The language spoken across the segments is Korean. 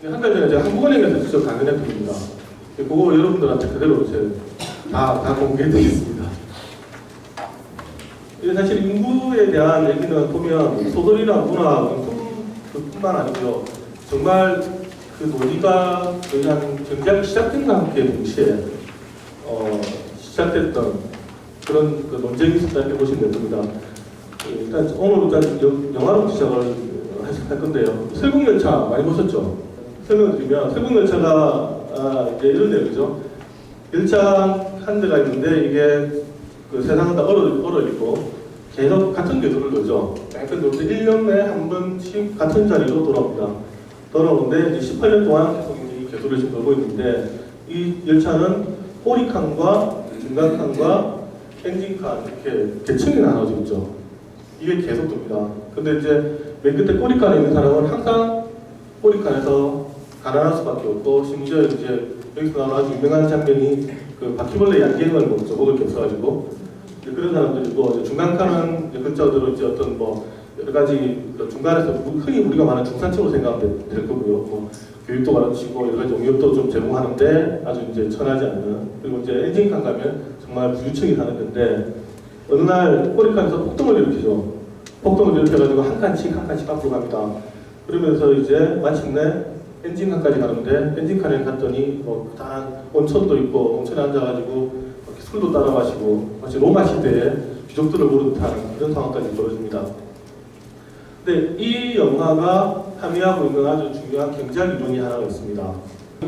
한 달 전에 제가 한국은행에서 직접 강연했던 겁니다. 그거 여러분들한테 그대로 다 공개해드리겠습니다. 사실 인구에 대한 얘기는 보면 소설이나 문학 뿐만 아니고요. 정말 그 논의가 거의 한 경제학이 시작된과 함께 동시에 시작됐던 그런 그 논쟁이 있었다 이렇게 보시면 됩니다. 일단 오늘부터 영화로 시작을 할 건데요. 설국열차 많이 보셨죠? 설명을 드리면 설국열차가 이제 이런 내용이죠. 열차 한 대가 있는데 이게 그 세상은 다 얼어 있고 계속 같은 궤도를 돌죠. 약간 1년에 한 번씩 같은 자리로 돌아옵니다. 돌아오는데 이제 18년 동안 계속 이 궤도를 지금 돌고 있는데 이 열차는 꼬리칸과 중간칸과 엔진칸 이렇게 계층이 나눠져 있죠. 이게 계속 돕니다. 근데 이제 맨 끝에 꼬리칸에 있는 사람은 항상 꼬리칸에서 가난할 수밖에 없고, 심지어 이제 여기서 나오는 아주 유명한 장면이 그 바퀴벌레 양갱을 먹죠. 먹을 게 없어가지고. 그런 사람들이고, 중간칸은 근처들로 이제 어떤 뭐 여러 가지 중간에서 흔히 우리가 말하는 중산층으로 생각하면 될 거고요. 뭐 교육도 가르치고 여러 가지 용역도 좀 제공하는데 아주 이제 천하지 않는. 그리고 이제 엔진칸 가면 정말 부유층이 사는 건데, 어느 날 꼬리칸에서 폭동을 일으키죠. 폭동을 일으켜가지고 한 칸씩 앞으로 갑니다. 그러면서 이제 마침내 엔진칸까지 가는데, 엔진칸에 갔더니 뭐 다 온천도 있고 온천에 앉아가지고 술도 따라 마시고 마치 로마 시대에 귀족들을 부른 듯한 그런 상황까지 벌어집니다. 근데 이 영화가 함의하고 있는 아주 중요한 경제학 이론이 하나가 있습니다.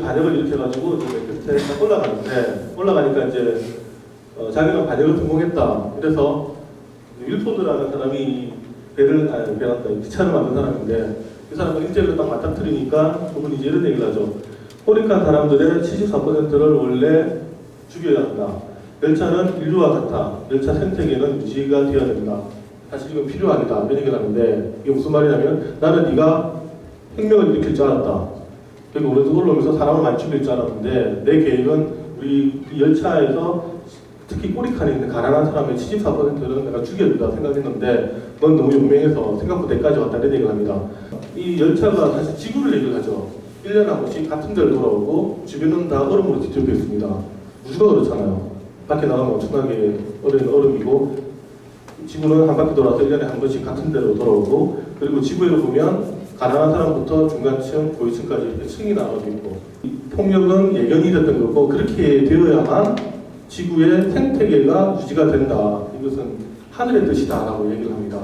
반역을 일으켜가지고 이제 끝에 딱 올라가니까 이제 자기가 반역을 성공했다. 그래서 윌포드라는 사람이 기차를 만든 사람인데, 이 사람은 인재를 딱 맞닥뜨리니까 그분이 이제 이런 얘기를 하죠. 꼬리칸 사람들의 74%를 원래 죽여야 한다. 열차는 인류와 같아. 열차 생태계는 유지가 되어야 된다. 사실 이건 필요하다. 이런 얘기를 하는데, 이게 무슨 말이냐면, 나는 네가 혁명을 일으킬 줄 알았다. 그리고 오른쪽 올라오면서 사람을 많이 죽일 줄 알았는데, 내 계획은 우리 열차에서 특히 꼬리칸에 있는 가난한 사람의 74%는 내가 죽여야 된다 생각했는데, 넌 너무 용맹해서 생각보다 여기까지 왔다. 이런 얘기를 합니다. 이 열차가 사실 지구를 얘기를 하죠. 1년에 한 번씩 같은 데를 돌아오고, 주변은 다 얼음으로 뒤덮여 있습니다. 우주가 그렇잖아요. 밖에 나가면 엄청나게 얼음이고, 지구는 한 바퀴 돌아서 1년에 한 번씩 같은 데로 돌아오고, 그리고 지구를 보면 가난한 사람부터 중간층, 고위층까지 이렇게 층이 나눠져 있고, 폭력은 예견이 됐던 거고, 그렇게 되어야만 지구의 생태계가 유지가 된다. 이것은 하늘의 뜻이다 라고 얘기를 합니다.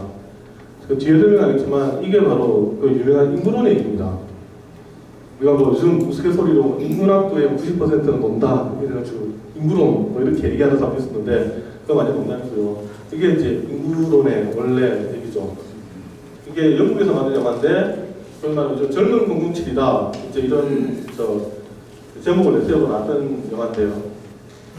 그 뒤에 설명하겠지만 이게 바로 그 유명한 인구론의 얘기입니다. 우리가 뭐 요즘 우스갯소리로 인문학도의 90%는 논다 이래가지고 인구론 뭐 이렇게 얘기하는 사람도 있었는데, 그거 완전 농담이고요. 이게 이제 인구론의 원래 얘기죠. 이게 영국에서 만든 영화인데, 정말 젊은 007이다 이제 이런 제목을 내세우고 나왔던 영화인데요.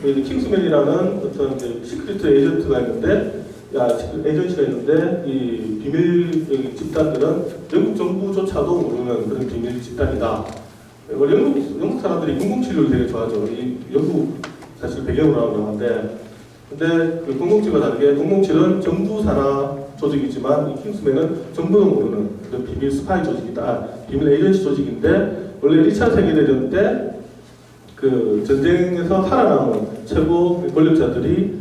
킹스맨이라는 어떤 시크릿 에이전트가 있는데, 에이전시가 있는데, 이 비밀 집단들은 영국 정부조차도 모르는 그런 비밀 집단이다. 원래 영국 사람들이 007을 되게 좋아하죠. 이 영국 사실 배경으로 나온 영화인데, 근데 그 007과 다르게 007은 정부 산하 조직이지만 이 킹스맨은 정부도 모르는 그런 비밀 스파이 조직이다. 비밀 에이전시 조직인데, 원래 1차 세계대전 때 그 전쟁에서 살아남은 최고 권력자들이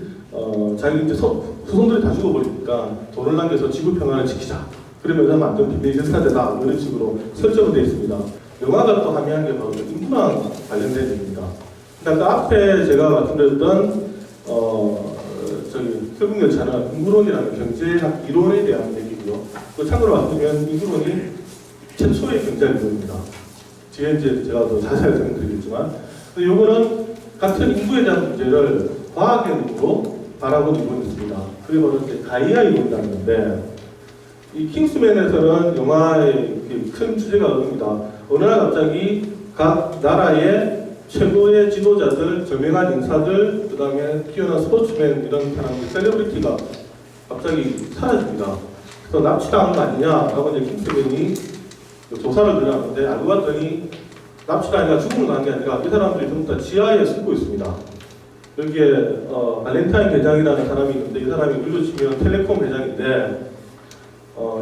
자기 이제 후손들이 다 죽어버리니까 돈을 남겨서 지구 평화를 지키자. 그러면서 만든 비밀 전사대다. 이런 식으로 설정이 되어 있습니다. 영화가 또 함의한 게 바로 인구랑 관련된 얘기입니다. 그러니까 그 앞에 제가 말씀드렸던 설국열차는 인구론이라는 경제학 이론에 대한 얘기고요. 또 참고로 말씀드리면 인구론이 최초의 경제학 이론입니다. 뒤에 이제 제가 더 자세하게 설명드리겠지만, 이거는 같은 인구에 대한 문제를 과학의 눈으로 바라보는 이론이 있습니다. 그게 바로 이제 가이아 이론이라는 건데, 이 킹스맨에서는 영화의 큰 주제가 그겁니다. 어느 날 갑자기 각 나라의 최고의 지도자들, 저명한 인사들, 그 다음에 뛰어난 스포츠맨 이런 사람들, 셀레브리티가 갑자기 사라집니다. 그래서 납치당한 거 아니냐라고 이제 킹스맨이 조사를 들어갔는데, 알고 봤더니 납치가 아니라 죽음을 당한 게 아니라 이 사람들이 전부 다 지하에 숨고 있습니다. 여기에 발렌타인 회장이라는 사람이 있는데, 이 사람이 우리로 치면 텔레콤 회장인데,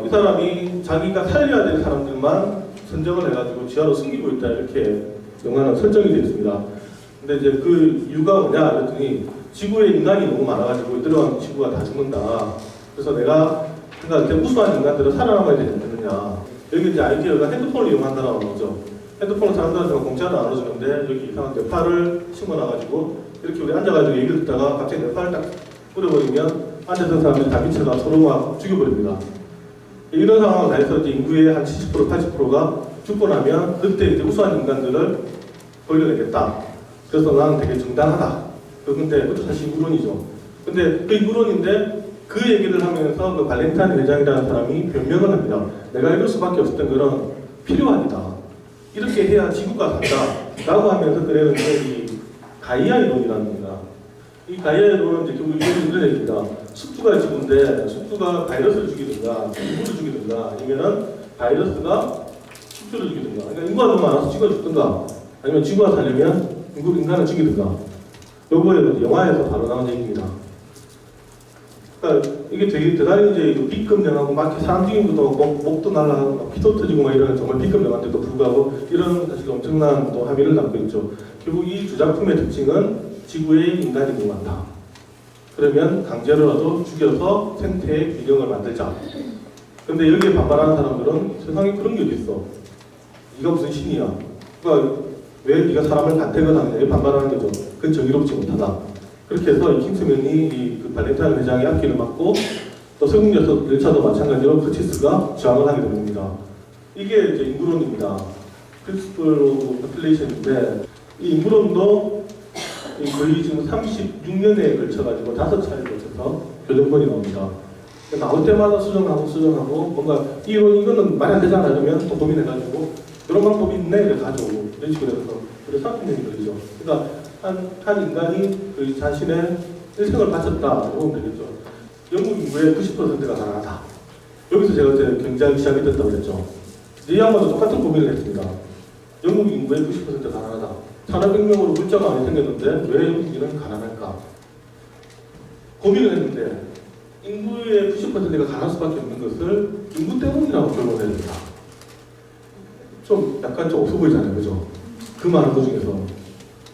이 사람이 자기가 살려야 될 사람들만 선정을 해가지고 지하로 숨기고 있다 이렇게 영화는 설정이 되어 있습니다. 근데 이제 그 이유가 뭐냐 그랬더니 지구에 인간이 너무 많아가지고 들어가면 지구가 다 죽는다. 그래서 내가 그러니까 우수한 인간들은 살아남아야 되지 않느냐. 여기 이제 아이디어가 핸드폰을 이용한다는 거죠. 핸드폰을 사람들한테 공짜로 나눠주는데 여기 이상한 뇌파를 심어놔가지고 이렇게 우리 앉아가지고 얘기를 듣다가 갑자기 뇌파를 딱 뿌려버리면 앉았던 사람들이 다 미쳐가 서로 막 죽여버립니다. 이런 상황을 가해서 이제 인구의 한 70% 80%가 죽고 나면 그때 이제 우수한 인간들을 걸려내겠다. 그래서 나는 되게 정당하다. 근데 그것도 사실 이구론이죠. 근데 그 이구론인데 그 얘기를 하면서 그 발렌타인 회장이라는 사람이 변명을 합니다. 내가 이럴 수밖에 없었던 거는 필요하다. 이렇게 해야 지구가 산다. 라고 하면서 그래는데 이 가이아 이론이라는 겁니다. 이 가이아 이론은 이제 결국 이런 얘기입니다. 숙주가 지구인데 숙주가 바이러스를 죽이든가 인구를 죽이든가 아니면은 바이러스가 숙주를 죽이든가 그러니까 인구가 너무 많아서 지구가 죽든가 아니면 지구가 살려면 인간을 죽이든가 요거에 영화에서 바로 나온 얘기입니다. 그러니까 이게 되게 대단히 이제 B급 영화고 막 사람 죽인 것도 목도 날라가고 피도 터지고 막 이런 정말 B급 영화인데도 불구하고 이런 사실 엄청난 또 함의를 담고 있죠. 결국 이 두 작품의 특징은 지구에 인간이 너무 많다. 그러면 강제로라도 죽여서 생태의 균형을 만들자. 근데 여기에 반발하는 사람들은 세상에 그런 게 어디 있어? 네가 무슨 신이야? 그러니까 왜 네가 사람을 간택하느냐 반발하는 거죠. 그건 정의롭지 못하다. 그렇게 해서 이 킹스맨이 그 발렌타인 회장의 앞길을 막고 또 서국 열차도 마찬가지로 커치스가 저항을 하게 됩니다. 이게 이제 인구론입니다. 프린시플 오브 포퓰레이션인데 이 인구론도 거의 지금 36년에 걸쳐가지고 5차례에 걸쳐서 교정본이 나옵니다. 나올 때마다 수정하고 뭔가 이거는 말이 안 되잖아 그러면 또 고민해가지고 이런 방법이 있네 이렇게 가져오고 이런 식으로 해서 그래서 30년이 걸리죠. 그러니까 한 인간이 그 자신의 일생을 바쳤다 이러면 되겠죠. 영국 인구의 90%가 가난하다. 여기서 제가 어제 경제학이 시작이 됐다고 그랬죠. 이 양반도 똑같은 고민을 했습니다. 영국 인구의 90%가 가난하다. 산업혁명으로 물자가 많이 생겼는데 왜 영국인은 가난할까? 고민을 했는데 인구의 90%가 가난할 수밖에 없는 것을 인구 때문이라고 결론을 해야 된다. 좀 약간 좀 없어 보이잖아요. 그죠? 그 많은 것 중에서.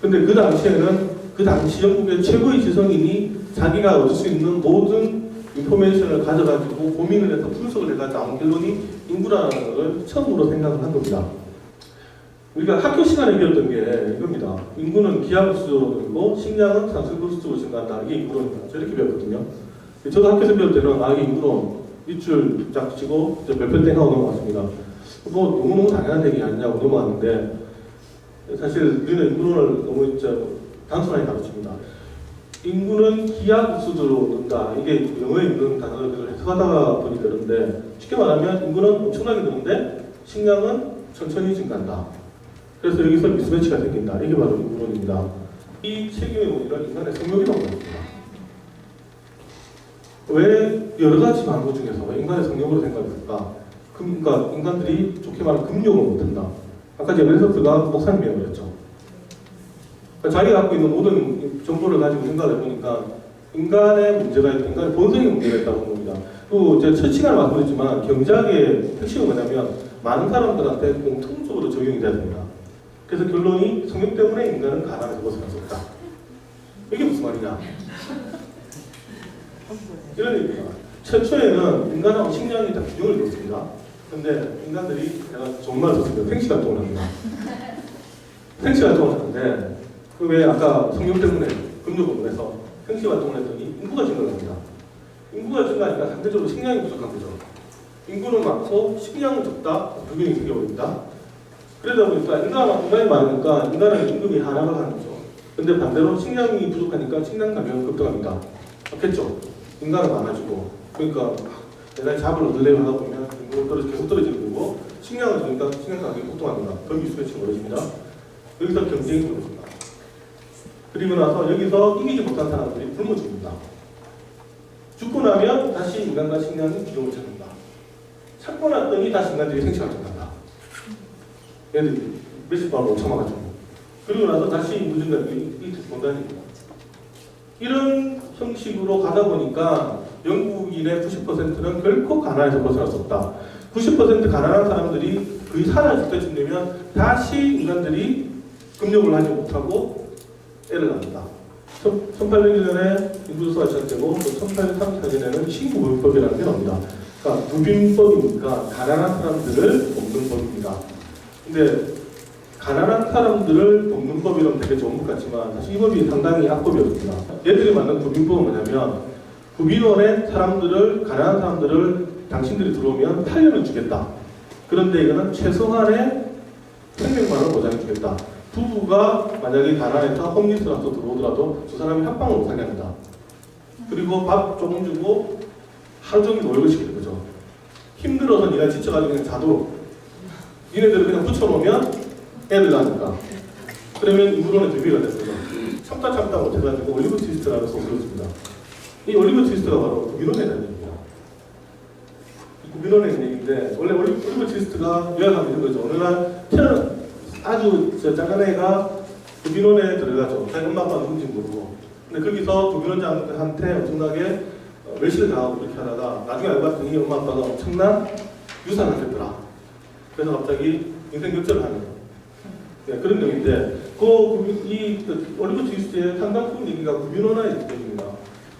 근데 그 당시에는 그 당시 영국의 최고의 지성인이 자기가 얻을 수 있는 모든 인포메이션을 가져가지고 고민을 해서 분석을 해가지고 나온 결론이 인구라는 걸 처음으로 생각을 한 겁니다. 우리가 학교 시간에 배웠던 게 이겁니다. 인구는 기하급수로 늘고 식량은 상승급수로 증가한다. 이게 인구론입니다. 저 이렇게 배웠거든요. 저도 학교에서 배울 때는 이게 인구론 밑줄 쫙 치고 몇편 땡하고 넘어갔습니다. 뭐 너무너무 당연한 얘기 아니냐고 넘어갔는데 사실 우리는 인구론을 너무 단순하게 가르칩니다. 인구는 기하급수로 는다. 이게 영어에 있는 단어들을 해석하다가 보니 그런데 쉽게 말하면 인구는 엄청나게 느는데 식량은 천천히 증가한다. 그래서 여기서 미스매치가 생긴다. 이게 바로 인구론입니다. 이 책임의 원인은 인간의 성욕이라고 합니다. 왜 여러 가지 방법 중에서 인간의 성욕으로 생각했을까? 그러니까 인간들이 좋게 말하면 금욕을 못한다. 아까 제가 멜서스가 목사님이라고 그랬죠. 그러니까 자기가 갖고 있는 모든 정보를 가지고 생각을 해보니까 인간의 문제가 있다. 인간의 본성의 문제가 있다고 본 겁니다. 또 제가 첫 시간에 말씀드렸지만 경제학의 핵심은 뭐냐면 많은 사람들한테 공통적으로 적용이 돼야 됩니다. 그래서 결론이 성욕 때문에 인간은 가난에서 벗어날 수 없다. 이게 무슨 말이냐? 이런 얘기입니다. 최초에는 인간하고 식량이 다 균형을 이뤘습니다. 근데 인간들이 제가 좋은 말을 썼습니다. 생시활동을 합니다. 생시활동을 하는데 왜 아까 성욕 때문에 금욕을 해서 생시활동을 했더니 인구가 증가합니다. 인구가 증가하니까 상대적으로 식량이 부족한 거죠. 인구는 많고 식량은 적다. 불균형이 생겨버립니다. 그러다 보니까 인간이 많으니까 인간은 임금이 하락을 하는 거죠. 근데 반대로 식량이 부족하니까 식량 가격은 급등합니다. 맞겠죠? 인간은 많아지고 그러니까 내가 잡을 얻으려고 하다 보면 인구는 계속 떨어지는 거고 식량을 주니까 식량 가격이 폭등합니다. 더 미스매치가 벌어집니다. 여기서 경쟁이 벌어집니다. 그리고 나서 여기서 이기지 못한 사람들이 굶어 죽습니다. 죽고 나면 다시 인간과 식량이 균형을 찾는다. 찾고 났더니 다시 인간들이 생식활동을 한다. 얘들 몇십 번을 5천만 가지고 그리고 나서 다시 인구 증가율이 본다니까. 이런 형식으로 가다 보니까 영국인의 90%는 결코 가난에서 벗어날 수 없다. 90% 가난한 사람들이 거의 살아있을 때쯤 되면 다시 인간들이 금욕을 하지 못하고 애를 낳는다. 1800년에 인구조사가 시작되고 1834년에는 신구법이라는 게 나옵니다. 그러니까 구빈법이니까 가난한 사람들을 돕는 법입니다. 근데 가난한 사람들을 돕는 법이라면 되게 좋은 것 같지만 사실 이 법이 상당히 악법이었습니다. 얘들이 만든 구빈법은 뭐냐면 구빈원에 사람들을 가난한 사람들을 당신들이 들어오면 8년을 주겠다. 그런데 이거는 최소한의 생명만을 보장해 주겠다. 부부가 만약에 가난해서 홈리스라서 들어오더라도 두 사람이 합방을 못하게 합니다. 그리고 밥 조금 주고 하루 종일 놀고 시키는 거죠. 힘들어서 네가 지쳐가지고 그냥 자도 니네들을 그냥 붙여놓으면 애들 나니까. 그러면 인구론의 대비가 됐어요. 참다 못해가지고 올리브 트위스트라는 소설을 씁니다. 이 올리브 트위스트가 바로 구빈원에 대한 얘기입니다. 구빈원에 대한 얘기인데 원래 올리브 트위스트가 요약하면 이런 거죠. 어느 날 아주 작은 애가 구빈원에 들어가죠. 자기 엄마 아빠 누군지 모르고. 근데 거기서 구빈원장한테 엄청나게 멸시를 당하고 그렇게 하다가 나중에 알고 봤더니 엄마 아빠가 엄청난 유산을 했더라. 그래서 갑자기 인생 역전을 하는 거예요. 네, 그런 내용인데 이 올리브 트위스트의 상당 부분 얘기가 구빈원의 얘기입니다.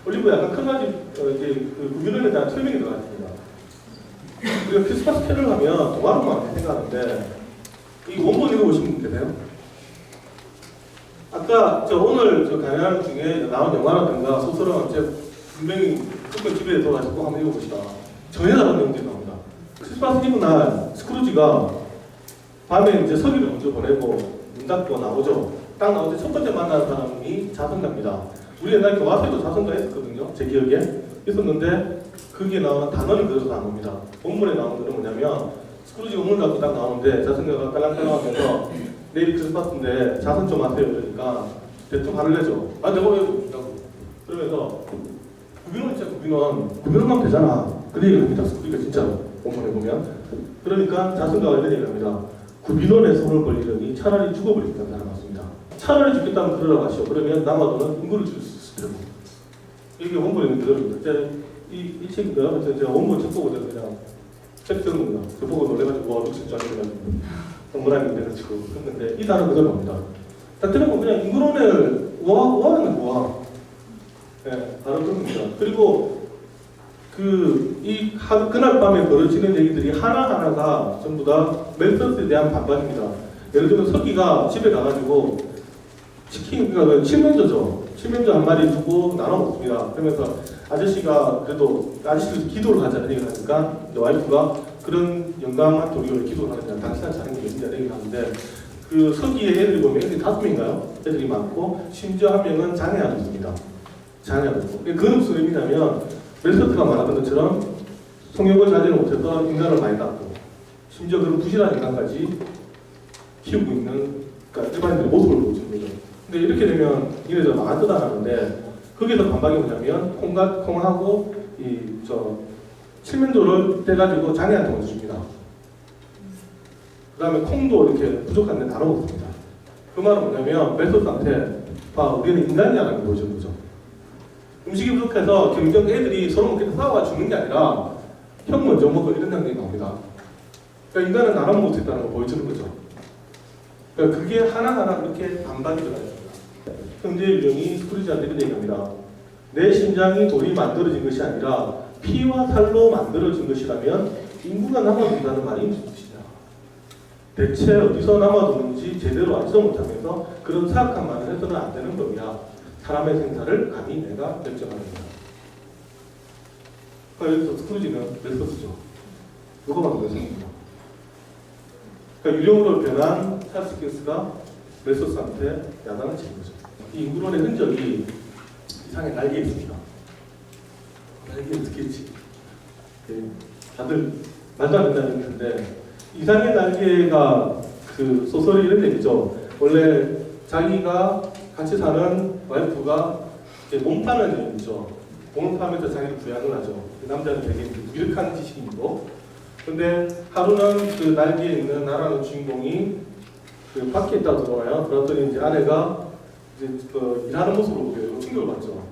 올리브 약간 큰 가지 이제 그 구빈원에 대한 설명이 들어가 있습니다. 우리가 크리스마스 캐롤 하면 동화로만 생각하는데 이 원본 읽어보신 분 계세요? 아까 오늘 강연 중에 나온 영화라든가 소설은 분명히 조금 집에 들어가서 꼭 한번 읽어보시다. 전혀 다른 내용들이 나옵니다. 크리스마스 이브 날 스크루지가 밤에 이제 서기를 먼저 보내고 문 닫고 나오죠. 딱 나올 때 첫 번째 만나는 사람이 자선가입니다. 우리 옛날 교과서에도 자선가 했었거든요. 제 기억에 있었는데 거기에 나오는 단어는 그대로 다 나옵니다. 본문에 나오는 거는 뭐냐면 스크루지 문을 닫고 딱 나오는데 자선가가 딸랑딸랑하면서 내일 크리스마스인데 자선 좀 하세요. 그러니까 대충 화를 내죠. 아 내가 왜 그런다고. 그러면서 구빈원만 되잖아. 그 얘기를 합니다. 스크루지가 진짜로 본문에 보면. 그러니까 자선가가 이런 얘기를 합니다. 구빈원에 손을 벌리려니 차라리 죽어버리겠다는 사람 같습니다. 차라리 죽겠다면 그러라고 하시오. 그러면 남아도는 인구를 줄 수 있을 테고. 이게 원본에 있는 그대로입니다. 이 책인가? 제가 원본 책 보고 그냥 책 쓰는 겁니다. 저 보고 놀래가지고 와, 미칠 줄 알았는데 동그라미 돼가지고 했는데 이 단어 그대로 나옵니다. 딱 들어보면 그냥 인구론을 우아하는 우아. 네, 바로 그런 겁니다. 그리고 그날 밤에 벌어지는 얘기들이 하나하나가 전부 다 멜서스에 대한 반박입니다. 예를 들면 서기가 집에 가가지고 그러니까 칠면조죠. 칠면조 한 마리 두고 나눠 먹습니다. 그러면서 아저씨가 그래도 아저씨도 기도를 하자 얘기를 하니까 와이프가 그런 영감한 도리로 기도를 하느냐 당신한테 잘한 게 있냐 얘기를 하는데 그 서기의 애들이 보면 애들이 5명인가요? 애들이 많고 심지어 한 명은 장애아도 있습니다. 장애아도 있고 그건 무슨 의미냐면 멜서트가 말하던 것처럼 성욕을 자제를 못해서 인간을 많이 낳고 심지어 그런 부실한 인간까지 키우고 있는 그러니까 일반인들의 모습을 보여주는 거죠. 근데 이렇게 되면 이래서 망한 뜻 안 하는데 거기서 반박이 뭐냐면 콩하고 칠면조를 떼가지고 장애한테 먼저 줍니다. 그 다음에 콩도 이렇게 부족한데 나눠 먹습니다. 그 말은 뭐냐면 멜서트한테 우리는 인간이라는 걸 보여주는 거죠. 음식이 부족해서 경쟁 애들이 서로 먹겠다 싸워가 죽는 게 아니라 형 먼저 먹고 이런 장면이 나옵니다. 그러니까 인간은 나눠 먹을 수 있다는 걸 보여주는 거죠. 그러니까 그게 하나하나 그렇게 반박이 들어가 있습니다. 형제 유령이 스크루지한테 이런 얘기합니다. 내 심장이 돌이 만들어진 것이 아니라 피와 살로 만들어진 것이라면 인구가 남아둔다는 말이 무슨 뜻이냐. 대체 어디서 남아두는지 제대로 알지도 못하면서 그런 사악한 말을 해서는 안 되는 법이야. 사람의 생사를 감히 내가 결정하는 거야. 그러니까 여기서 스크루지는 멜서스죠. 누가 봐도 멜서스입니다. 그러니까 유령으로 변한 찰스 디킨스가 멜서스한테 야단을 치는 거죠. 이 인구론의 흔적이 이상의 날개에 있습니다. 날개 어떻게 있지? 다들 말도 안 된다는 얘기인데 이상의 날개가 그 소설이 이런 얘기죠. 원래 자기가 같이 사는 와이프가 이제 몸파는 여인이죠. 몸을 파면서 자기를 부양을 하죠. 그 남자는 되게 유력한 지식인이고. 근데 하루는 그 날개에 있는 나라는 주인공이 그 밖에 있다고 들어와요. 그랬더니 이제 아내가 이제 일하는 모습을 보게 충격을 받죠.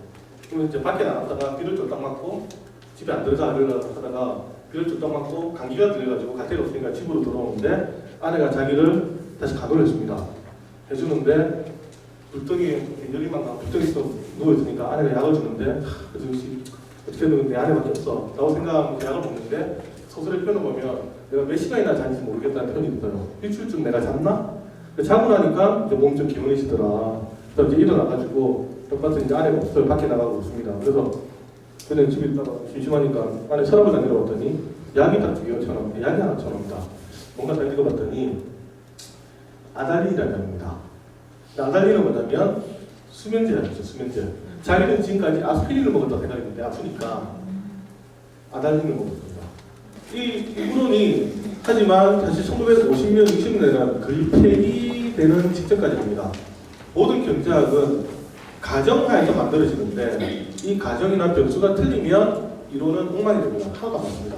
그러면 이제 밖에 나갔다가 비를 쫄딱 맞고 집에 안 들어가 이러려고 하다가 비를 딱 맞고 감기가 들려가지고 갈 데가 없으니까 집으로 들어오는데 아내가 자기를 다시 가도를 해줍니다. 해주는데 불덩이에 열이 막 나고 불덩이에서 누워있으니까 아내가 약을 주는데 그래서 어떻게든 내 아내밖에 없어 라고 생각하면서 약을 먹는데 소설의 표현을 보면 내가 몇 시간이나 잔지 모르겠다는 표현이 있어요. 일주일쯤 내가 잤나? 자고 나니까 이제 몸이 좀 개운해지더라. 그래서 이제 일어나가지고 옆에서 이제 아내가 없어요. 밖에 나가고 있습니다. 그래서 저는 집에 있다가 심심하니까 안에 서랍을 안 내려봤더니 약이 딱 두 개가 천원, 약이 하나 천원입니다. 뭔가 잘 읽어봤더니 아달린이라는 약입니다. 아달린은 뭐냐면 수면제약이죠. 수면제. 자기는 지금까지 아스피린을 먹었다고 생각했는데 아프니까 아달린을 먹었습니다. 이 물론이 하지만 사실 1950년, 60년에는 거의 폐기되는 직전까지입니다. 모든 경제학은 가정하에서 만들어지는데 이 가정이나 변수가 틀리면 이론은 엉망이 됩니다. 하나도 안 맞습니다.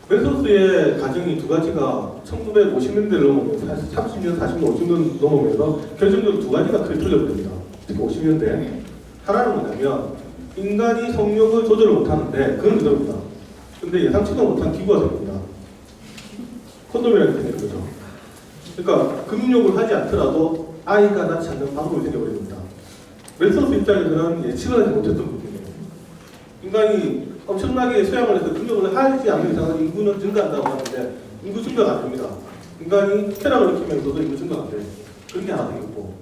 멜소스의 가정이 두 가지가 1950년대를 넘으면 30년, 40년, 50년 넘으면서 결정적으로 두 가지가 크게 틀려버립니다. 특히 50년대. 하나는 뭐냐면 인간이 성욕을 조절을 못하는데 그건 그대로입니다. 근데 예상치도 못한 기구가 생깁니다. 콘돔이라는 게 생기는 거죠. 그러니까 금욕을 하지 않더라도 아이가 낳지 않는 방법이 생겨버립니다. 멜소스 입장에서는 예측을 하지 못했던 부분이에요. 인간이 엄청나게 소양을 해서 금욕을 하지 않는 이상은 인구는 증가한다고 하는데 인구 증가가 안 됩니다. 인간이 쾌락을 느끼면서도 인구 증가가 안 돼요. 그런 게 하나 생겼고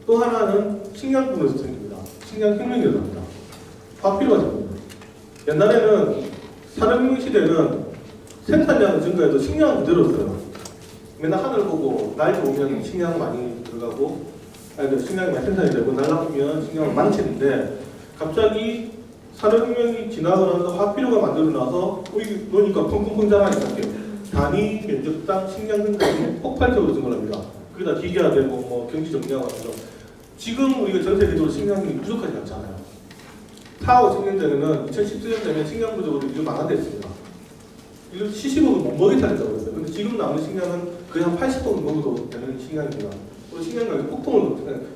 또 하나는 식량부에서 생깁니다. 식량혁명이 일어납니다. 화필요가 생깁니다. 옛날에는 산업혁명 시대는 생산량은 증가해도 식량은 그대로였어요. 맨날 하늘 보고 날 좋으면 식량 많이 들어가고 식량이 많이 생산이 되고 날 나쁘면 식량을 망치는데 갑자기 산업혁명이 지나고 나서 화필요가 만들어나서 그러니까 펑펑펑 자라니까 단위 면적당 식량 생산이 폭발적으로 증가합니다. 그게 다 기계화되고 뭐 경지 정리화하면서 지금 우리가 전 세계적으로 식량이 부족하지 않잖아요. 4, 50년대에는 2017년 되면 식량 부족으로 인류 망한데 있습니다. 인류 70억을 못 먹이 살렸다고 그랬어요. 근데 지금 남은 식량은 거의 한 80억을 먹어도 되는 식량입니다. 그리고 식량 가격이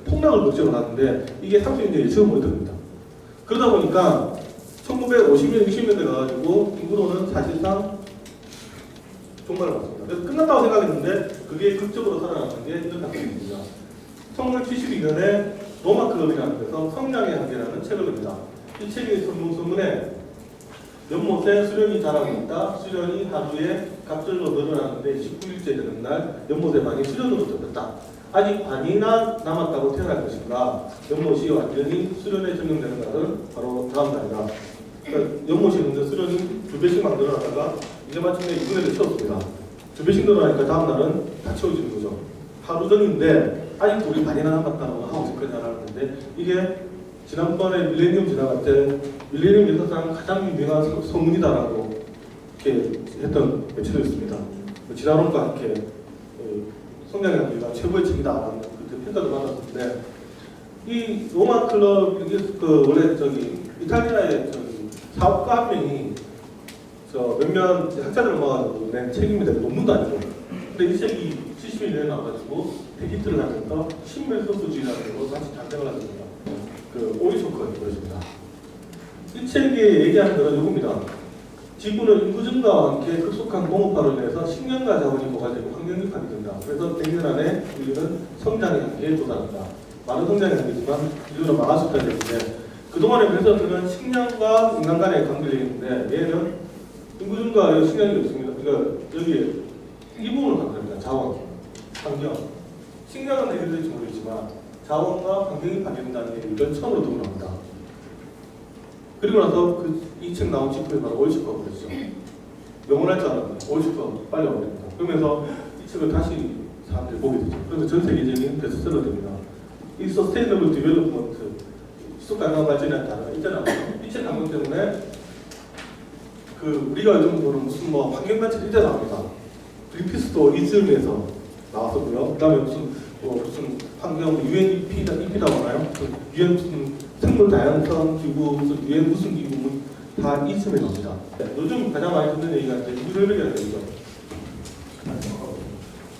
폭락을 걱정을 하는데 이게 30년대 예측을 못합니다. 그러다 보니까 1950년, 60년대 가가지고 인구로는 사실상 종말을 맞습니다. 그래서 끝났다고 생각했는데 그게 극적으로 살아나는 게 이런 작품입니다. 1972년에 로마클럽이라는 데서 성량의 한계라는 책을 냅니다. 이 책의 설문에 연못에 수련이 자라고 있다. 수련이 하루에 갑절로 늘어나는데 19일째 되는 날 연못의 방이 수련으로 덮였다. 아직 반이나 남았다고 태어날 것인가. 연못이 완전히 수련에 적용되는 날은 바로 다음 날이다. 그러니까 연못이 있는데 수련이 2배씩 막 늘어나다가 이제 마침내 2분의 1을 채웠습니다. 2배씩 늘어나니까 다음 날은 다 채워지는 거죠. 하루 전인데 아직도 우리 반이나 남았다고 하고 있을 거냐라는데 이게 지난번에 밀레니엄 지나갈 때 밀레니엄 역사상 가장 유명한 성문이다라고 이렇게 했던 매체였습니다. 진화론과 함께 성장의 한계가 최고의 책이다라는 그 평가를 받았는데 이 로마 클럽 원래 이탈리아의 사업가 한 명이 몇몇 학자들을 모아가지고 낸 책입니다. 논문도 아니고. 근데 이 책이 71년에 나와가지고 대히트를 하면서 신멜소스주의라는 걸로 다시 단장을 하습니다. 오리쇼크가 되어있습니다. 이 책에 얘기하는 것은 이겁니다. 지구는 인구 증가와 함께 급속한 농업화로 인해서 식량과 자원이 고갈되고 환경이 파괴된다. 그래서 100년 안에 인류는 성장의 한계에 도달한다. 많은 성장의 한계지만 인류는 망할 수 있다는 얘기인데 그동안에 그래서는 식량과 인간 간의 관계가 있는데 얘는 인구 증가에 식량이 없습니다. 그러니까 여기에 이 부분을 강조합니다. 자원, 환경. 식량은 해결될지 모르겠지만 자원과 환경이 파괴된다는 얘기를 처음으로 드러납니다. 그리고 나서 이 책 나온 직후에 바로 올쇼크가 그랬죠. 영원할 줄 알았는데 올쇼크가 빨리 와버립니다. 그러면서 이 책을 다시 사람들이 보게 되죠. 그래서 전 세계적인 베스트셀러 됩니다. 이 서스테이너블 디벨롭먼트, 지속 가능한 발전이라는 단어가 있잖아요. 이 책 강조 때문에 우리가 요즘 보는 무슨 환경단체 일자 나옵니다. 그린피스도 이즈음에서 나왔었고요. 그 다음에 무슨 환경 UNEP라고 하나요? UN 무슨 생물 다양성 기구, 무슨 UN 무슨 기구 다 이쯤에 나옵니다. 요즘 가장 많이 듣는 얘기가 이제 인구절벽이라는 얘기죠.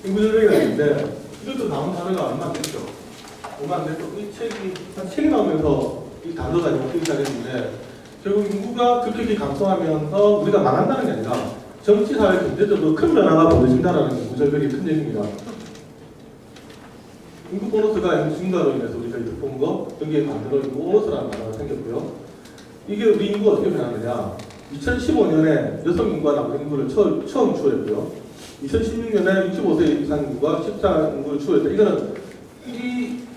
인구절벽이라는 얘기인데 이것도 나온 단어가 얼마 안 됐죠. 얼마 안 됐고 이 책이 나오면서 이 단어가 이렇게 시작했는데 결국 인구가 급격히 감소하면서 우리가 망한다는 게 아니라 정치, 사회, 경제적으로 큰 변화가 벌어진다는 게 무절벽이 큰 얘기입니다. 인구 보너스가 증가로 인해서 우리가 이득 본 거, 여기에 반대로 인구 보너스라는 단어가 생겼고요. 이게 우리 인구가 어떻게 변하느냐. 2015년에 여성 인구와 남성 인구를 처음 추월했고요. 2016년에 65세 이상 인구와 14 인구를 추월했다.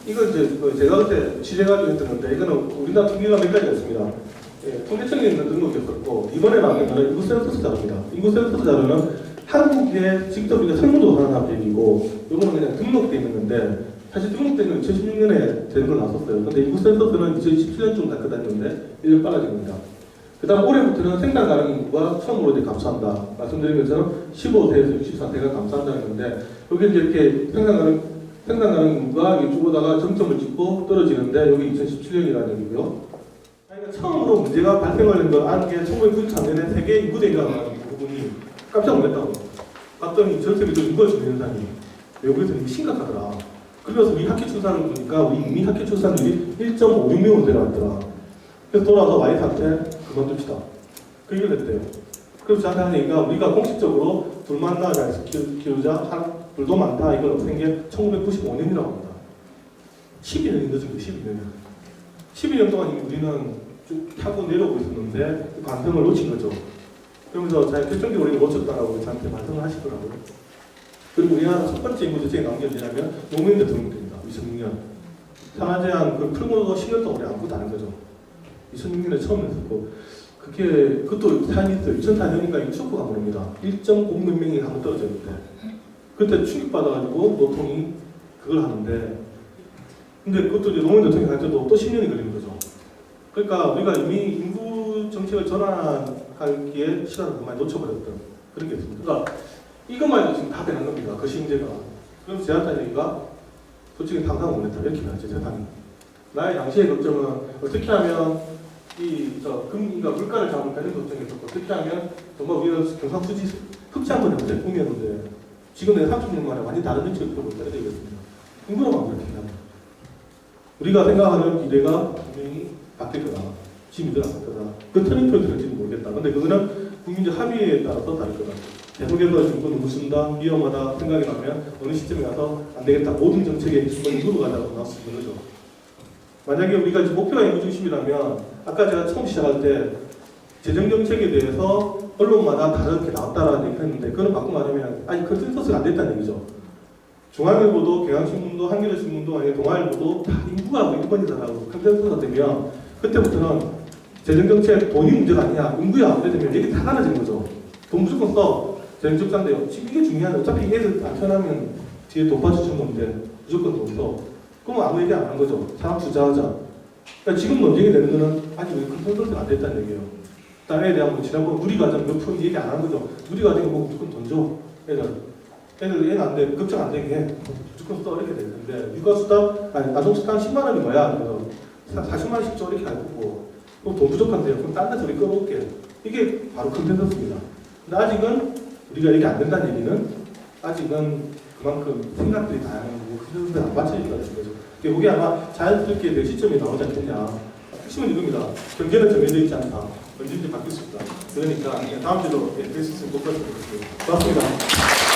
이건 이제 제가 그때 취재가지고 했던 건데, 이거는 우리나라 통계가 몇 가지가 있습니다. 예, 통계청에 있는 등록이었었고, 이번에 나온 거는 인구 센서스 자료입니다. 인구 센서스 자료는 한국에 직접 우리가 설문조사하는 얘기고, 이거는 그냥 등록되어 있는 건데, 사실 등록된 건 2016년에 되는 걸 나왔었어요. 근데 인구 센서스는 2017년쯤 다 끝났는데, 1년 빨라진 겁니다. 그 다음 올해부터는 생산 가능 인구가 처음으로 이제 감소한다. 말씀드린 것처럼 15세에서 64세가 감소한다는 건데, 여기 이제 이렇게 생산 가능 인구가 쭉 오다가 정점을 찍고 떨어지는데, 여기 2017년이라는 얘기고요. 그러니까 처음으로 문제가 발생하는 걸 아는 게 1993년에 세계 인구 대응이라는 부분이 깜짝 놀랐다고. 봤더니 전 세계적으로 인구가 줄는 현상이 외국에서 이미 심각하더라. 그래서 우리 학교 출산을 보니까 우리 이미 학교 출산율이 1.56명으로 내려왔더라. 그래서 돌아와서 와이프한테 그만둡시다. 그 얘기를 했대요. 그래서 저한테 하는 얘기가 우리가 공식적으로 둘만 낳아야 키우자, 둘도 많다, 이걸 없앤 게 1995년이라고 합니다. 12년이 늦은 거 12년. 12년 동안 우리는 쭉 타고 내려오고 있었는데 그 관성을 놓친 거죠. 그러면서 자기 결정적으로 우리가 놓쳤다라고 저한테 말씀을 하시더라고요. 그리고 우리나라 첫 번째 인구 대책이 나온 게 언제냐면 노무현 대통령입니다. 2006년. 산하제한 그 풀고 10년 동안 우리 아무것도 안 한 거죠. 2006년에 처음 했었고, 그것도 사연이 있어요. 2004년인가 유튜브가 모릅니다. 1.0몇 명이 한번 떨어졌는데, 그때 충격받아가지고 노통이 그걸 하는데, 근데 그것도 이제 노무현 대통령이 할 때도 또 10년이 걸리는 거죠. 그러니까 우리가 이미 인구 정책을 전환하기에 시간을 많이 놓쳐버렸던 그런 게 있습니다. 그러니까 이것만 해도 지금 다 되는 겁니다. 그 시행제가. 그래서 제한다 얘기가 솔직히 상상 못했다. 이렇게 해야지, 세상이. 나의 당시의 걱정은 어떻게 하면 금리가 물가를 잡을까 이런 걱정이 있었고, 어떻게 하면 정말 우리는 경상수지 흡지 한번 해보자 꿈이었는데, 지금 내가 30년 만에 완전히 다른 정책을 펴고 있어야 되겠습니다. 인구로만 그렇게 하면. 우리가 생각하는 미래가 분명히 바뀔 거다. 지금 이대로 안 바뀔 거다. 그 터닝포인트는 될지는 모르겠다. 근데 그거는 국민적 합의에 따라서 다를 거다. 계속해서 인구 너무 쓴다, 위험하다 생각이 나면 어느 시점에 가서 안 되겠다. 모든 정책에 인구로 가자고 나올 수 있는 거죠. 만약에 우리가 목표가 인구 중심이라면, 아까 제가 처음 시작할 때 재정 정책에 대해서 언론마다 다르게 나왔다라는 얘기를 했는데, 그거는 바꿔 말하면 아니 컨센서스가 안 됐다는 얘기죠. 중앙일보도, 경향신문도, 한겨레신문도, 아니 동아일보도 다 인구가 1번이다라고 컨센서스가 되면, 그때부터는 재정 정책 돈이 문제가 아니야, 인구야. 이래 되면 얘기 다 달라지는 거죠. 돈 무조건 써. 재정 적자인데요. 지금 이게 중요하네. 어차피 애들 안 편하면 뒤에 돈 받쳐주는 건데 무조건 돈 써. 그럼 아무 얘기 안 하는 거죠. 사람 투자하자. 그러니까 지금 논쟁이 되는 거는 아직 컨센서스가 안 됐다는 얘기예요. 땅에 대한 뭐 지난번 누리과정 몇 프로 얘기 안 하는 거죠. 누리과정에 뭐 무조건 돈 줘. 애는 안 돼. 걱정 안 되게 해. 무조건 써. 이렇게 되는데, 육아수당, 아동수당 10만 원이 뭐야? 그래서 40만 원씩 줘. 이렇게 할 거고. 그럼 돈 부족한데요. 그럼 딴 데서 우리 꺼볼게. 이게 바로 컨센서스입니다. 근데 아직은 우리가 이게 안 된다는 얘기는 아직은 그만큼 생각들이 다양한 거고 컨센서스에 안 받쳐진다는 거죠. 그게 아마 자연스럽게 될 시점이 나오지 않겠냐. 핵심은 이겁니다. 경제는 정해져 있지 않다. 언제든지 바뀔 수 있다. 그러니까 다음 주도 될 수 있으면 꼭 봤으면 좋겠습니다. 고맙습니다.